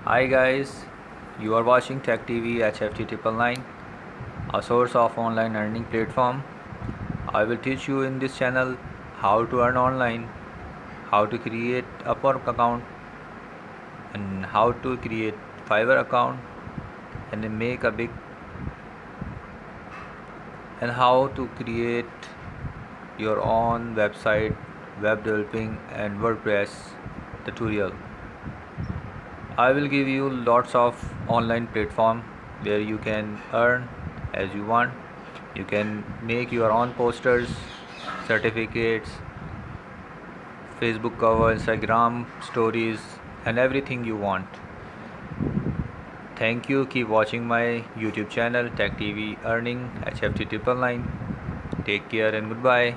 Hi guys, you are watching Tech TV HFT 999, a source of online earning platform. I will teach you in this channel how to earn online, how to create Upwork account, and how to create Fiverr account, and then make a big and how to create your own website, web developing, and WordPress tutorial. I will give you lots of online platform where you can earn as you want. You can make your own posters, certificates, Facebook cover, Instagram stories, and everything you want. Thank you. Keep watching my YouTube channel Tech TV Earning HFT 999. Take care and goodbye.